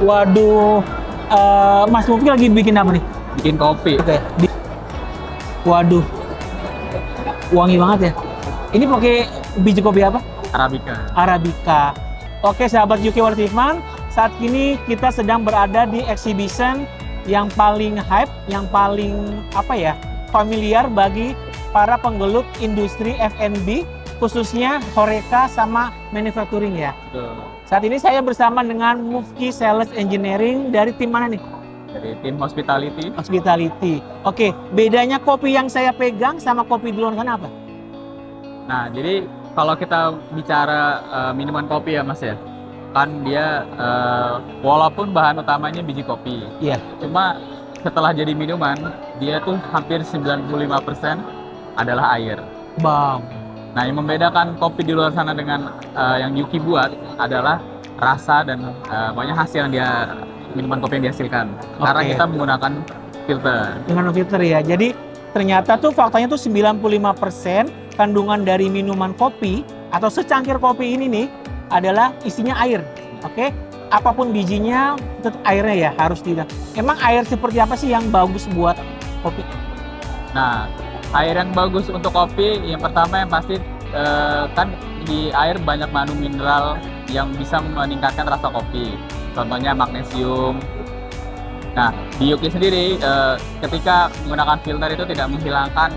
Waduh, Mas Mufti lagi bikin apa nih? Bikin kopi. Oke. Waduh, wangi banget ya. Ini pakai biji kopi apa? Arabica. Arabica. Oke, sahabat UK Water Treatment, saat ini kita sedang berada di exhibition yang paling hype, yang paling familiar bagi para penggelut industri F&B, khususnya Horeca sama manufacturing ya. Betul. Saat ini saya bersama dengan Mufti Sales Engineering dari tim mana nih? Dari tim Hospitality. Hospitality. Oke, bedanya kopi yang saya pegang sama kopi di luar sana apa? Nah, jadi kalau kita bicara minuman kopi ya Mas ya, kan dia walaupun bahan utamanya biji kopi, Iya. cuma setelah jadi minuman, dia tuh hampir 95% adalah air. Bang. Nah, yang membedakan kopi di luar sana dengan yang Yuki buat adalah rasa dan pokoknya hasil yang dia minuman kopi yang dihasilkan. Karena Oke. kita menggunakan filter. Dengan filter ya. Jadi ternyata tuh faktanya tuh 95% kandungan dari minuman kopi atau secangkir kopi ini nih adalah isinya air. Oke. Apapun bijinya, tetap airnya ya harus tidak. Emang air seperti apa sih yang bagus buat kopi? Nah, air yang bagus untuk kopi, yang pertama yang pasti kan di air banyak mengandung mineral yang bisa meningkatkan rasa kopi. Contohnya magnesium. Nah, di Yuki sendiri ketika menggunakan filter itu tidak menghilangkan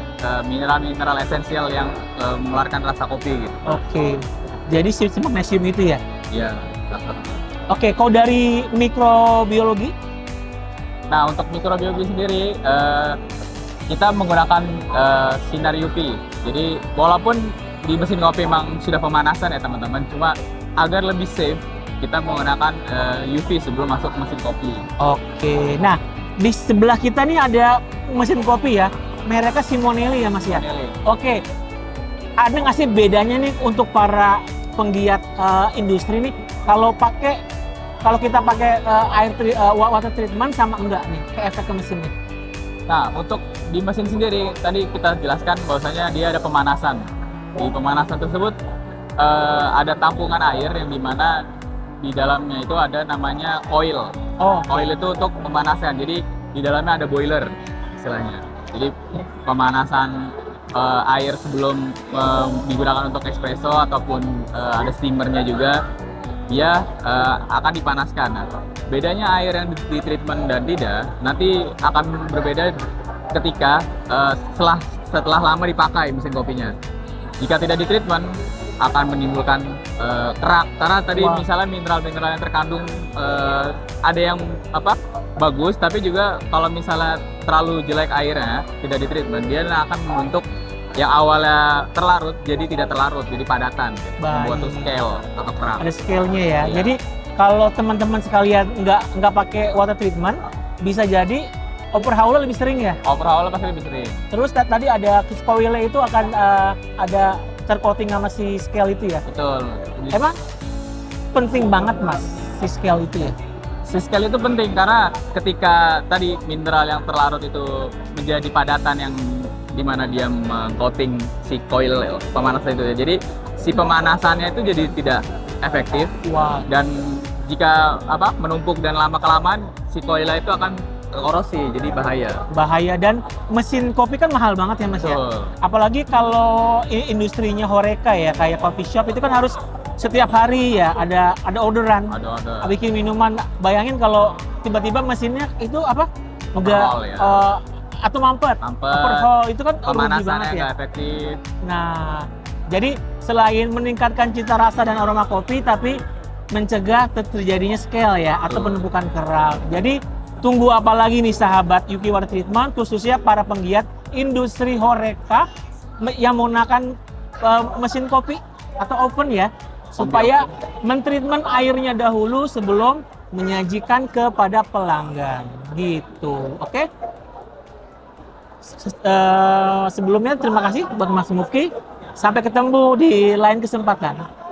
mineral-mineral esensial yang mengeluarkan rasa kopi gitu. Oke. Jadi si magnesium itu ya. Iya. Oke, kalau dari mikrobiologi? Nah, untuk mikrobiologi sendiri kita menggunakan sinar UV. Jadi walaupun di mesin kopi memang sudah pemanasan ya teman-teman, cuma agar lebih safe kita menggunakan UV sebelum masuk ke mesin kopi. Oke, nah di sebelah kita nih ada mesin kopi ya, mereknya Simonelli ya Mas ya? Simonelli. Oke, ada nggak sih bedanya nih untuk para penggiat industri nih, kalau kita pakai water treatment sama enggak nih, ke efek ke mesinnya? Nah, untuk di mesin sendiri, tadi kita jelaskan bahwasanya dia ada pemanasan. Di pemanasan tersebut ada tampungan air yang dimana di dalamnya itu ada namanya coil. Oh, Coil itu untuk pemanasan, jadi di dalamnya ada boiler istilahnya. Jadi pemanasan air sebelum digunakan untuk espresso ataupun ada steamernya juga, dia akan dipanaskan. Nah, bedanya air yang di treatment dan tidak nanti akan berbeda ketika setelah lama dipakai mesin kopinya. Jika tidak di treatment akan menimbulkan kerak, karena tadi misalnya mineral-mineral yang terkandung ada yang bagus, tapi juga kalau misalnya terlalu jelek airnya tidak di treatment, dia akan membentuk yang awalnya terlarut jadi tidak terlarut, jadi padatan, membuat scale atau kerak. ada scale-nya ya. Iya. Jadi kalau teman-teman sekalian nggak pakai water treatment, bisa jadi overhaul lebih sering ya. Overhaul pasti lebih sering. Terus tadi ada coil itu akan ada tercoating sama si scale itu ya. Betul. Emang penting banget Mas si scale itu ya. Si scale itu penting karena ketika tadi mineral yang terlarut itu menjadi padatan yang dimana dia meng-coating si coil pemanasan itu ya. Jadi si pemanasannya itu jadi tidak efektif. Wah. Dan jika menumpuk dan lama kelamaan si coilnya itu akan korosi, jadi bahaya. Bahaya, dan mesin kopi kan mahal banget ya Mas ya. Apalagi kalau industrinya Horeca ya, kayak coffee shop itu kan harus setiap hari ya ada orderan. Ada. Bikin minuman. Bayangin kalau tiba-tiba mesinnya itu Overhaul ya. Atau mampet. Overhaul itu kan rugi pemanasannya banget ya. nggak efektif. Nah, jadi selain meningkatkan cita rasa dan aroma kopi, tapi mencegah terjadinya scale ya, atau penumpukan kerak. Jadi tunggu apa lagi nih sahabat UK Water Treatment, khususnya para penggiat industri Horeca yang menggunakan mesin kopi atau oven ya, supaya mentreatment airnya dahulu sebelum menyajikan kepada pelanggan gitu. Oke? Sebelumnya terima kasih buat Mas Mufti. Sampai ketemu di lain kesempatan.